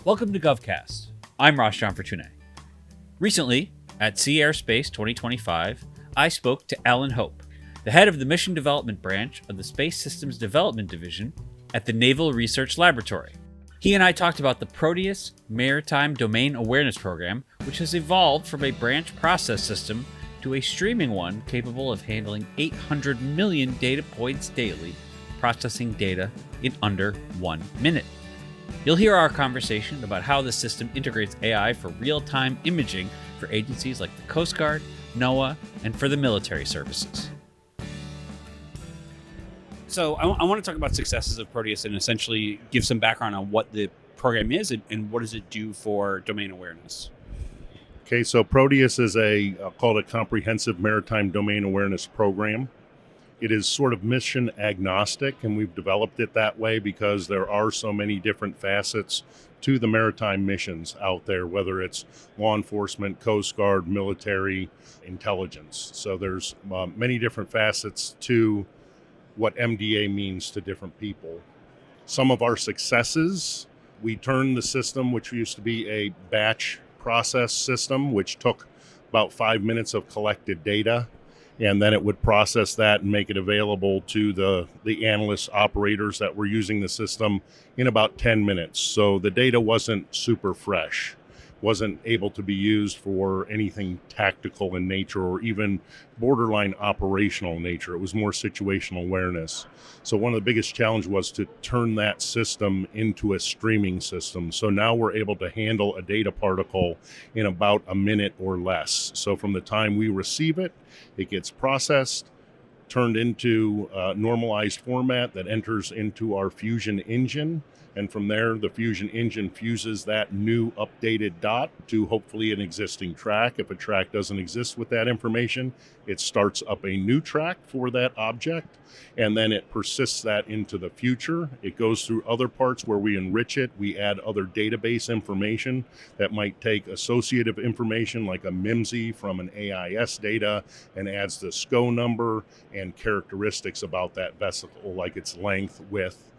Welcome to GovCast. I'm Ross John Fortuné. Recently, at Sea Air Space 2025, I spoke to Alan Hope, the head of the Mission Development Branch of the Space Systems Development Division at the Naval Research Laboratory. He and I talked about the PROTEUS Maritime Domain Awareness Program, which has evolved from a branch process system to a streaming one capable of handling 800 million data points daily, processing data in under 1 minute. You'll hear our conversation about how the system integrates AI for real-time imaging for agencies like the Coast Guard, NOAA, and for the military services. So I want to talk about successes of PROTEUS and essentially give some background on what the program is and what does it do for domain awareness. Okay, so PROTEUS is called a Comprehensive Maritime Domain Awareness Program. It is sort of mission agnostic, and we've developed it that way because there are so many different facets to the maritime missions out there, whether it's law enforcement, Coast Guard, military, intelligence. So there's many different facets to what MDA means to different people. Some of our successes, we turned the system, which used to be a batch process system, which took about 5 minutes of collected data, and then it would process that and make it available to the analysts, operators that were using the system in about 10 minutes. So the data wasn't super fresh, wasn't able to be used for anything tactical in nature or even borderline operational in nature. It was more situational awareness. So one of the biggest challenges was to turn that system into a streaming system. So now we're able to handle a data particle in about a minute or less. So from the time we receive it, it gets processed, turned into a normalized format that enters into our Fusion engine. And from there, the Fusion engine fuses that new updated dot to hopefully an existing track. If a track doesn't exist with that information, it starts up a new track for that object, and then it persists that into the future. It goes through other parts where we enrich it. We add other database information that might take associative information like a MIMSI from an AIS data and adds the SCO number and characteristics about that vessel, like its length, width,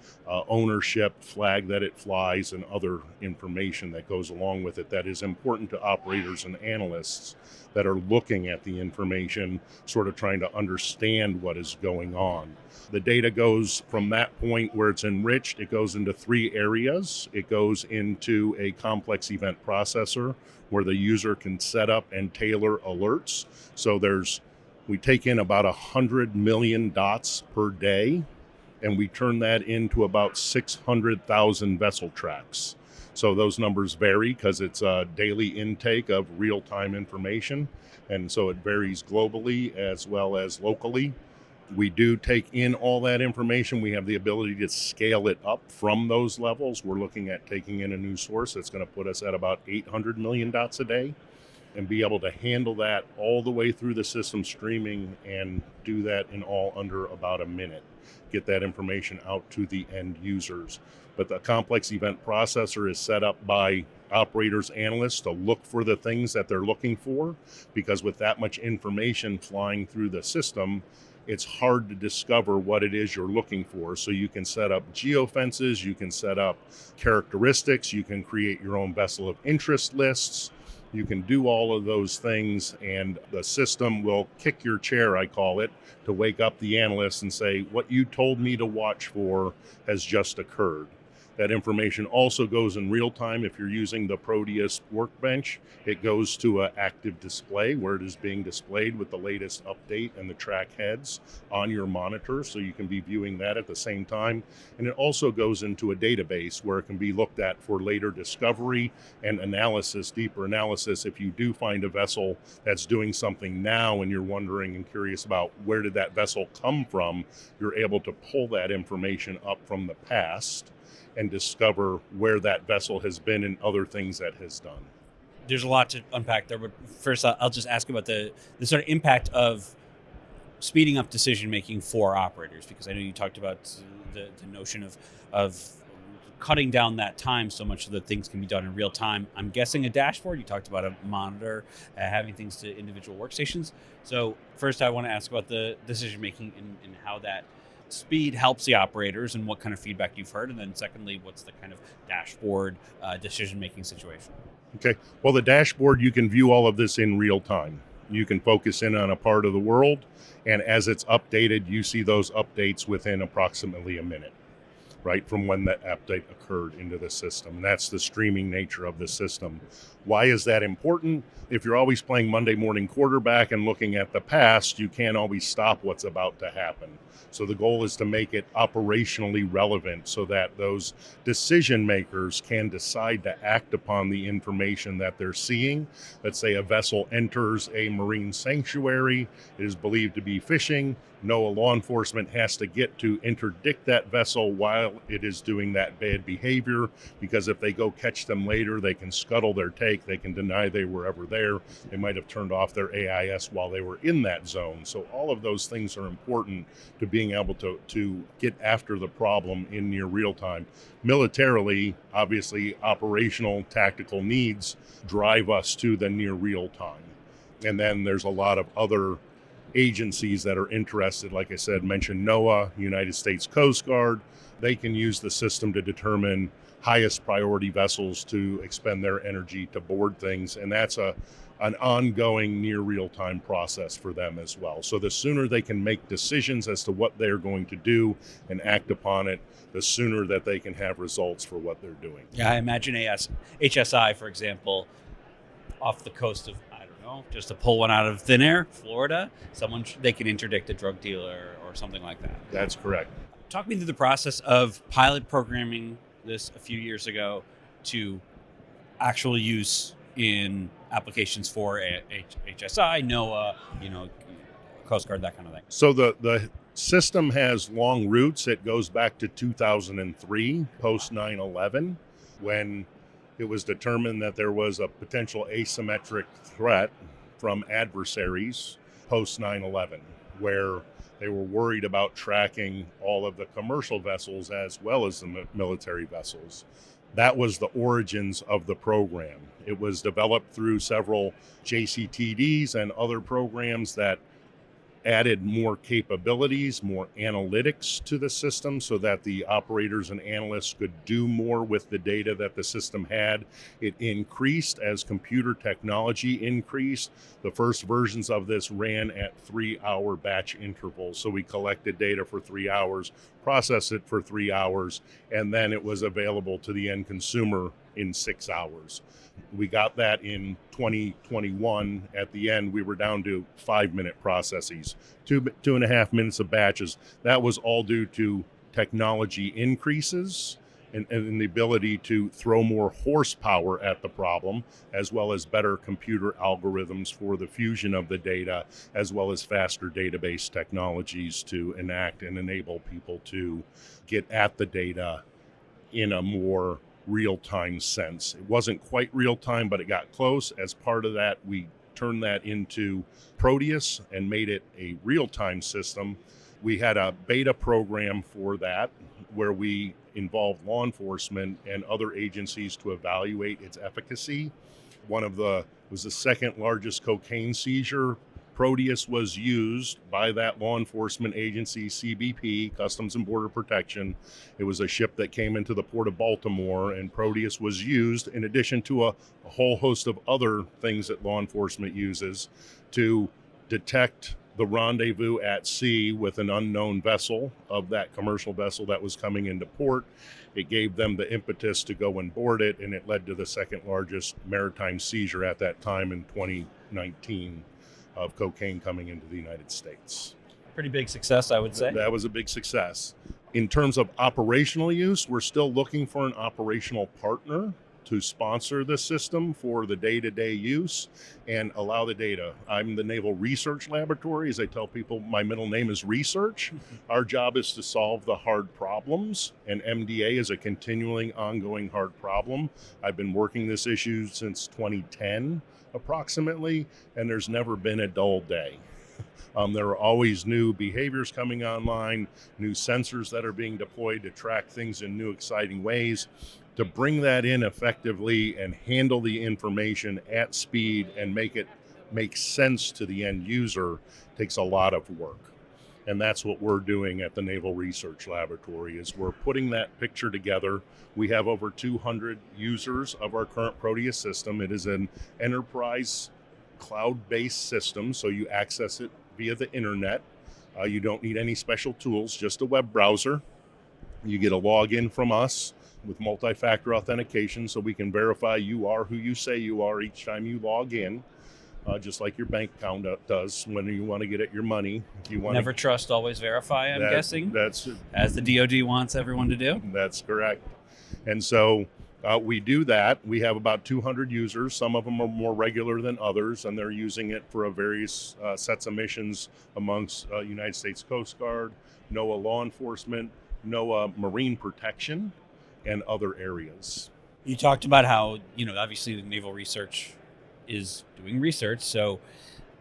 ownership, flag that it flies, and other information that goes along with it that is important to operators and analysts that are looking at the information, sort of trying to understand what is going on. The data goes from that point where it's enriched, it goes into 3 areas. It goes into a complex event processor where the user can set up and tailor alerts. So we take in about 100 million dots per day, and we turn that into about 600,000 vessel tracks. So those numbers vary because it's a daily intake of real-time information, and so it varies globally as well as locally. We do take in all that information. We have the ability to scale it up from those levels. We're looking at taking in a new source that's going to put us at about 800 million dots a day, and be able to handle that all the way through the system streaming and do that in all under about a minute. Get that information out to the end users. But the complex event processor is set up by operators, analysts to look for the things that they're looking for, because with that much information flying through the system, it's hard to discover what it is you're looking for. So you can set up geofences, you can set up characteristics, you can create your own vessel of interest lists. You can do all of those things, and the system will kick your chair, I call it, to wake up the analyst and say, what you told me to watch for has just occurred. That information also goes in real time. If you're using the PROTEUS workbench, it goes to an active display where it is being displayed with the latest update and the track heads on your monitor, so you can be viewing that at the same time. And it also goes into a database where it can be looked at for later discovery and analysis, deeper analysis. If you do find a vessel that's doing something now and you're wondering and curious about where did that vessel come from, you're able to pull that information up from the past and discover where that vessel has been and other things that has done. There's a lot to unpack there, but first I'll just ask about the sort of impact of speeding up decision making for operators, because I know you talked about the notion of cutting down that time so much so that things can be done in real time. I'm guessing a dashboard. You talked about a monitor, having things to individual workstations. So first I want to ask about the decision making and how that speed helps the operators and what kind of feedback you've heard? And then secondly, what's the kind of dashboard decision-making situation? Okay. Well, the dashboard, you can view all of this in real time. You can focus in on a part of the world, and as it's updated, you see those updates within approximately a minute, right, from when that update occurred into the system. And that's the streaming nature of the system. Why is that important? If you're always playing Monday morning quarterback and looking at the past, you can't always stop what's about to happen. So the goal is to make it operationally relevant so that those decision makers can decide to act upon the information that they're seeing. Let's say a vessel enters a marine sanctuary, it is believed to be fishing. NOAA law enforcement has to get to interdict that vessel while it is doing that bad behavior, because if they go catch them later, they can scuttle their take, they can deny they were ever there, they might have turned off their AIS while they were in that zone. So all of those things are important to being able to get after the problem in near real time. Militarily, obviously, operational tactical needs drive us to the near real time. And then there's a lot of other agencies that are interested, like I said, mentioned NOAA, United States Coast Guard. They can use the system to determine highest priority vessels to expend their energy to board things, and that's an ongoing near real-time process for them as well. So the sooner they can make decisions as to what they're going to do and act upon it, the sooner that they can have results for what they're doing. Yeah, I imagine HSI, for example, off the coast of, just to pull one out of thin air, Florida, they can interdict a drug dealer or something like that. That's correct. Talk me through the process of pilot programming this a few years ago to actual use in applications for HSI, NOAA, Coast Guard, that kind of thing. So the system has long roots. It goes back to 2003, post 9/11, when it was determined that there was a potential asymmetric threat from adversaries post 9/11, where they were worried about tracking all of the commercial vessels as well as the military vessels. That was the origins of the program. It was developed through several JCTDs and other programs that added more capabilities, more analytics to the system so that the operators and analysts could do more with the data that the system had. It increased as computer technology increased. The first versions of this ran at 3-hour batch intervals. So we collected data for 3 hours, processed it for 3 hours, and then it was available to the end consumer in 6 hours. We got that in 2021. At the end, we were down to 5-minute processes, 2.5 minutes of batches. That was all due to technology increases and the ability to throw more horsepower at the problem, as well as better computer algorithms for the fusion of the data, as well as faster database technologies to enact and enable people to get at the data in a more real-time sense. It wasn't quite real-time, but it got close. As part of that, we turned that into PROTEUS and made it a real-time system. We had a beta program for that where we involved law enforcement and other agencies to evaluate its efficacy. Was the second largest cocaine seizure. PROTEUS was used by that law enforcement agency, CBP, Customs and Border Protection. It was a ship that came into the port of Baltimore, and PROTEUS was used in addition to a whole host of other things that law enforcement uses to detect the rendezvous at sea with an unknown vessel of that commercial vessel that was coming into port. It gave them the impetus to go and board it, and it led to the second largest maritime seizure at that time in 2019. Of cocaine coming into the United States. Pretty big success, I would say. That was a big success. In terms of operational use, we're still looking for an operational partner to sponsor the system for the day-to-day use and allow the data. I'm the Naval Research Laboratory. As I tell people, my middle name is Research. Our job is to solve the hard problems, and MDA is a continuing, ongoing hard problem. I've been working this issue since 2010. Approximately, and there's never been a dull day. There are always new behaviors coming online, new sensors that are being deployed to track things in new, exciting ways. To bring that in effectively and handle the information at speed and make it make sense to the end user takes a lot of work. And that's what we're doing at the Naval Research Laboratory, is we're putting that picture together. We have over 200 users of our current PROTEUS system. It is an enterprise cloud-based system, so you access it via the internet. You don't need any special tools, just a web browser. You get a login from us with multi-factor authentication, so we can verify you are who you say you are each time you log in, just like your bank account does when you want to get at your money. If you want Never trust, always verify, I'm guessing, that's as the DoD wants everyone to do. That's correct. And so we do that. We have about 200 users. Some of them are more regular than others, and they're using it for various sets of missions amongst United States Coast Guard, NOAA law enforcement, NOAA marine protection, and other areas. You talked about how, obviously the Naval Research is doing research. So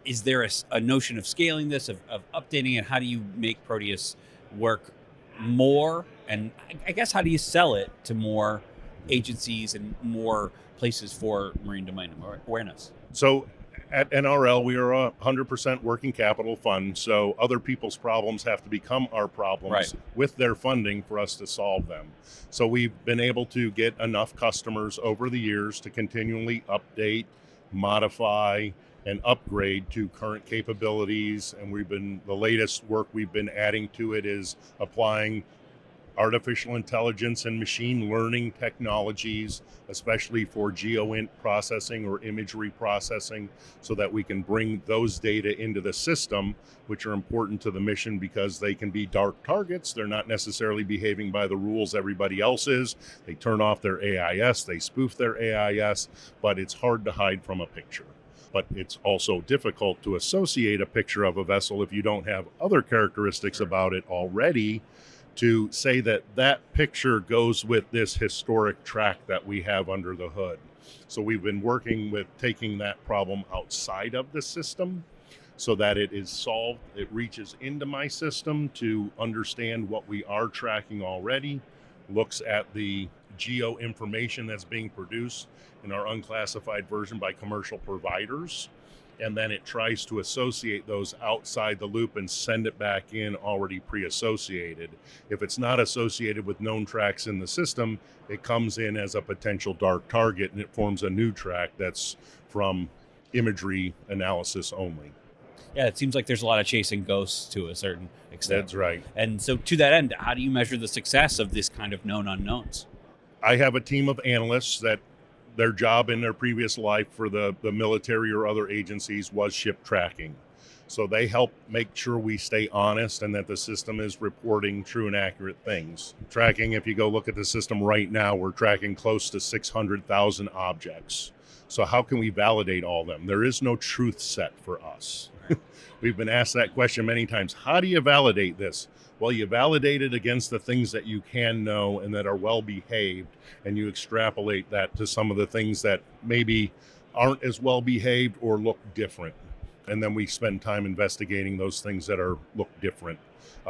is there a notion of scaling this, of updating it? How do you make PROTEUS work more? And I guess, how do you sell it to more agencies and more places for marine domain awareness? So at NRL, we are a 100% working capital fund. So other people's problems have to become our problems with their funding for us to solve them. So we've been able to get enough customers over the years to continually update, modify, and upgrade to current capabilities. And the latest work we've been adding to it is applying artificial intelligence and machine learning technologies, especially for GeoInt processing or imagery processing, so that we can bring those data into the system, which are important to the mission because they can be dark targets. They're not necessarily behaving by the rules everybody else is. They turn off their AIS, they spoof their AIS, but it's hard to hide from a picture. But it's also difficult to associate a picture of a vessel if you don't have other characteristics about it already, to say that that picture goes with this historic track that we have under the hood. So we've been working with taking that problem outside of the system so that it is solved. It reaches into my system to understand what we are tracking already, looks at the geo information that's being produced in our unclassified version by commercial providers, and then it tries to associate those outside the loop and send it back in already pre-associated. If it's not associated with known tracks in the system, it comes in as a potential dark target, and it forms a new track that's from imagery analysis only. Yeah, it seems like there's a lot of chasing ghosts to a certain extent. That's right. And so to that end, how do you measure the success of this kind of known unknowns? I have a team of analysts that their job in their previous life for the military or other agencies was ship tracking. So they help make sure we stay honest and that the system is reporting true and accurate things. Tracking, if you go look at the system right now, we're tracking close to 600,000 objects. So how can we validate all of them? There is no truth set for us. We've been asked that question many times. How do you validate this? Well, you validate it against the things that you can know and that are well behaved, and you extrapolate that to some of the things that maybe aren't as well behaved or look different. And then we spend time investigating those things that look different,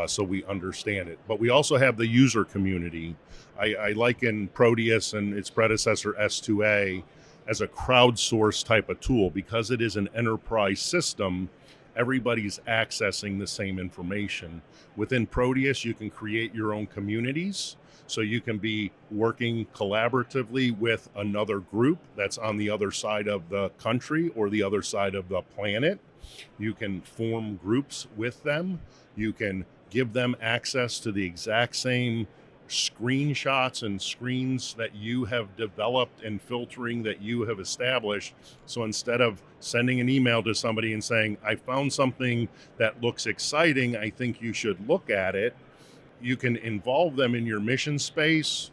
so we understand it. But we also have the user community. I liken PROTEUS and its predecessor S2A as a crowdsourced type of tool. Because it is an enterprise system, everybody's accessing the same information. Within PROTEUS, you can create your own communities. So you can be working collaboratively with another group that's on the other side of the country or the other side of the planet. You can form groups with them. You can give them access to the exact same screenshots and screens that you have developed and filtering that you have established. So instead of sending an email to somebody and saying, I found something that looks exciting, I think you should look at it, you can involve them in your mission space.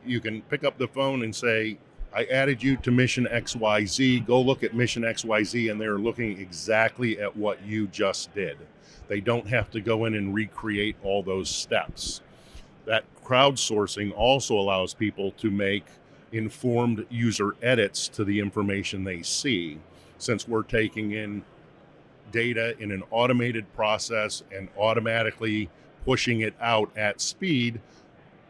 You can pick up the phone and say, I added you to mission XYZ, go look at mission XYZ, and they're looking exactly at what you just did. They don't have to go in and recreate all those steps. That crowdsourcing also allows people to make informed user edits to the information they see. Since we're taking in data in an automated process and automatically pushing it out at speed,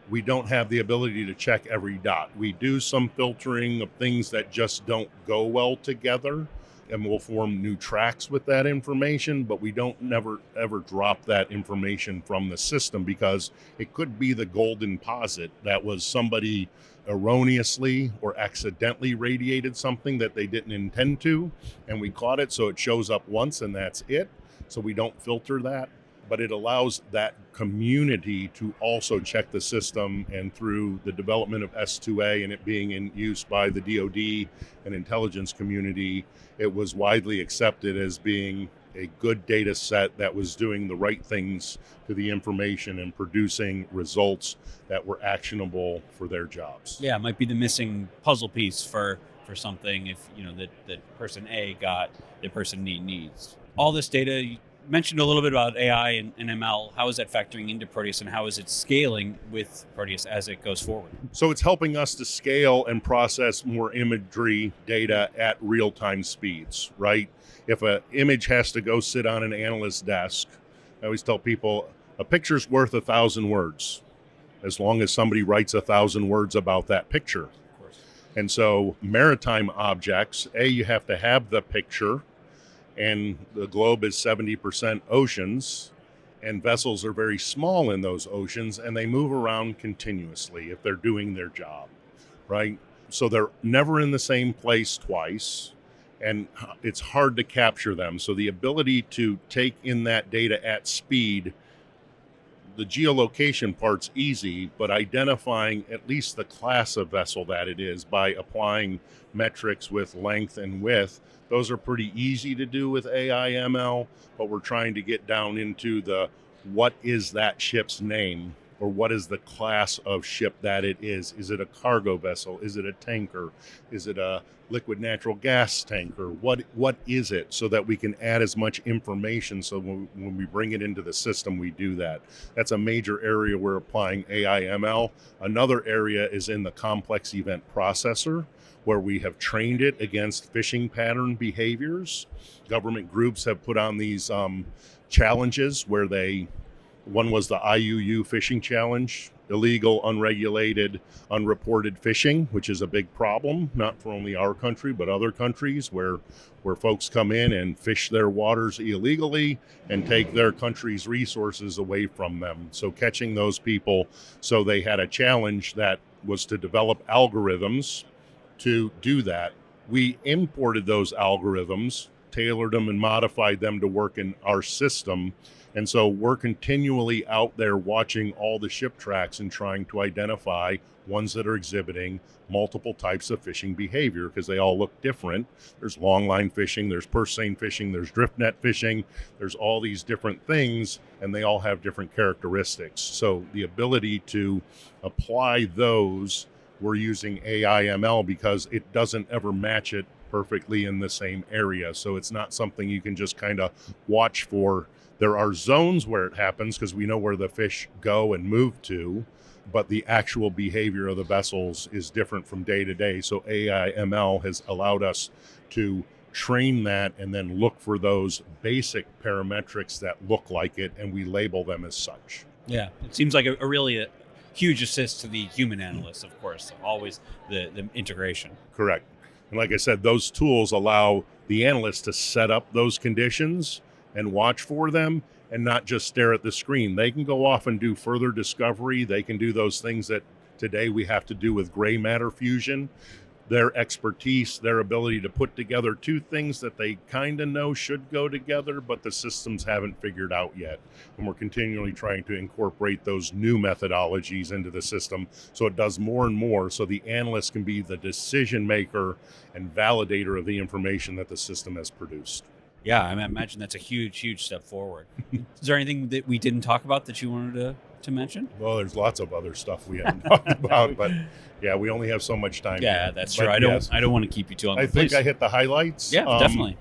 we don't have the ability to check every dot. We do some filtering of things that just don't go well together, and we'll form new tracks with that information, but we don't never ever drop that information from the system, because it could be the golden posit that was somebody erroneously or accidentally radiated something that they didn't intend to, and we caught it, so it shows up once and that's it. So we don't filter that, but it allows that community to also check the system. And through the development of S2A and it being in use by the DoD and intelligence community, it was widely accepted as being a good data set that was doing the right things to the information and producing results that were actionable for their jobs. Yeah, it might be the missing puzzle piece for something, if that person A got that person B needs. All this data, you mentioned a little bit about AI and ML. How is that factoring into Proteus, and how is it scaling with Proteus as it goes forward? So it's helping us to scale and process more imagery data at real-time speeds, right? If an image has to go sit on an analyst's desk, I always tell people a picture's worth 1,000 words, as long as somebody writes 1,000 words about that picture. Of course. And so maritime objects, you have to have the picture, and the globe is 70% oceans, and vessels are very small in those oceans, and they move around continuously if they're doing their job, right? So they're never in the same place twice, and it's hard to capture them. So the ability to take in that data at speed, the geolocation part's easy, but identifying at least the class of vessel that it is by applying metrics with length and width, those are pretty easy to do with AI ML, but we're trying to get down into the what is that ship's name, or what is the class of ship that it is. Is it a cargo vessel? Is it a tanker? Is it a liquid natural gas tanker? What is it, so that we can add as much information, so when we bring it into the system, we do that. That's a major area we're applying AI ML. Another area is in the complex event processor, where we have trained it against phishing pattern behaviors. Government groups have put on these challenges where one was the IUU phishing challenge, illegal, unregulated, unreported phishing, which is a big problem, not for only our country, but other countries where folks come in and fish their waters illegally and take their country's resources away from them. So catching those people, so they had a challenge that was to develop algorithms to do that. We imported those algorithms, tailored them and modified them to work in our system. And so we're continually out there watching all the ship tracks and trying to identify ones that are exhibiting multiple types of phishing behavior, because they all look different. There's long line fishing, there's purse seine fishing, there's drift net fishing, there's all these different things, and they all have different characteristics. So the ability to apply those, we're using AI ML, because it doesn't ever match it perfectly in the same area. So it's not something you can just kind of watch for. There are zones where it happens, because we know where the fish go and move to, but the actual behavior of the vessels is different from day to day. So AI ML has allowed us to train that and then look for those basic parametrics that look like it, and we label them as such. Yeah, it seems like a really huge assist to the human analysts, of course. Always the integration. Correct. And like I said, those tools allow the analysts to set up those conditions and watch for them, and not just stare at the screen. They can go off and do further discovery. They can do those things that today we have to do with gray matter fusion. Their expertise, their ability to put together two things that they kind of know should go together, but the systems haven't figured out yet. And we're continually trying to incorporate those new methodologies into the system, so it does more and more, so the analyst can be the decision maker and validator of the information that the system has produced. Yeah, I imagine that's a huge step forward. Is there anything that we didn't talk about that you wanted to mention? Well, there's lots of other stuff we haven't talked about, but yeah, we only have so much time. Yeah, that's true. I don't want to keep you too long. I think I hit the highlights. Yeah, definitely.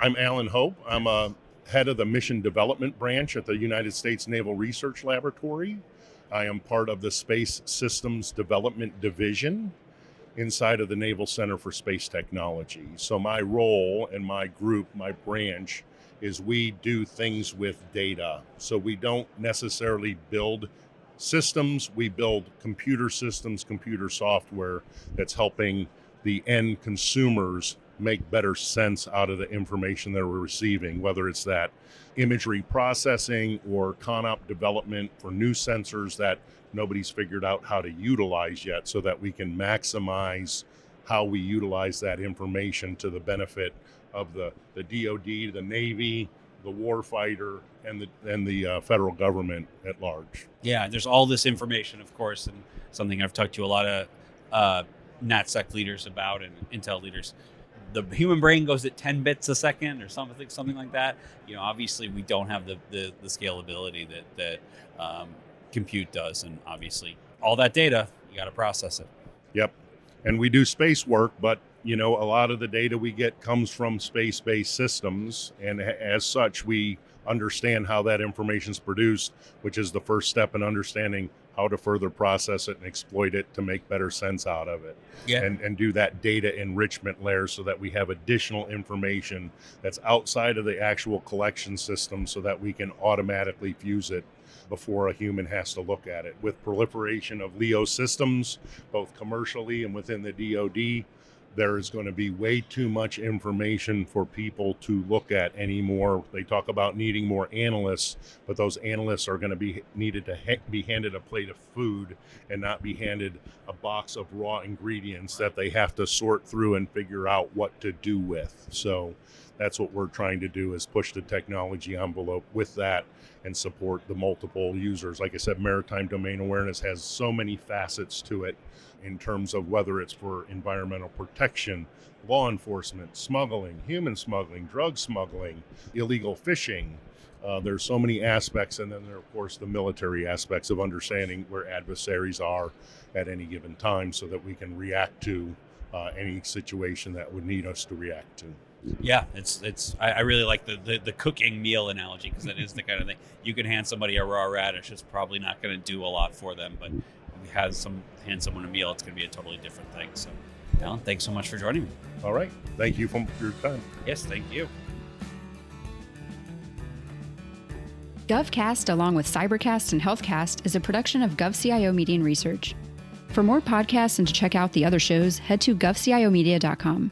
I'm Alan Hope. I'm a head of the Mission Development Branch at the United States Naval Research Laboratory. I am part of the Space Systems Development Division inside of the Naval Center for Space Technology. So my role and my group, my branch, is we do things with data. So we don't necessarily build systems, we build computer systems, computer software that's helping the end consumers make better sense out of the information that we're receiving, whether it's that imagery processing or ConOp development for new sensors that nobody's figured out how to utilize yet, so that we can maximize how we utilize that information to the benefit of the DoD, the Navy, the warfighter, and the federal government at large. Yeah, there's all this information, of course, and something I've talked to a lot of NatSec leaders about and Intel leaders. The human brain goes at 10 bits a second or something like that. Obviously we don't have the scalability that compute does, and obviously all that data, you got to process it. Yep. And we do space work, but a lot of the data we get comes from space-based systems, and as such, we understand how that information is produced, which is the first step in understanding how to further process it and exploit it to make better sense out of it. Yeah. And do that data enrichment layer so that we have additional information that's outside of the actual collection system, so that we can automatically fuse it before a human has to look at it. With proliferation of LEO systems, both commercially and within the DoD, there is going to be way too much information for people to look at anymore. They talk about needing more analysts, but those analysts are going to be needed to be handed a plate of food and not be handed a box of raw ingredients that they have to sort through and figure out what to do with. So that's what we're trying to do, is push the technology envelope with that and support the multiple users. Like I said, maritime domain awareness has so many facets to it, in terms of whether it's for environmental protection, law enforcement, smuggling, human smuggling, drug smuggling, illegal fishing. There's so many aspects, and then there are, of course, the military aspects of understanding where adversaries are at any given time, so that we can react to any situation that would need us to react to. Yeah, I really like the cooking meal analogy, because that is the kind of thing. You can hand somebody a raw radish, it's probably not going to do a lot for them, but hand someone a meal, it's going to be a totally different thing. So, Alan, thanks so much for joining me. All right. Thank you for your time. Yes, thank you. GovCast, along with Cybercast and HealthCast, is a production of GovCIO Media and Research. For more podcasts and to check out the other shows, head to govciomedia.com.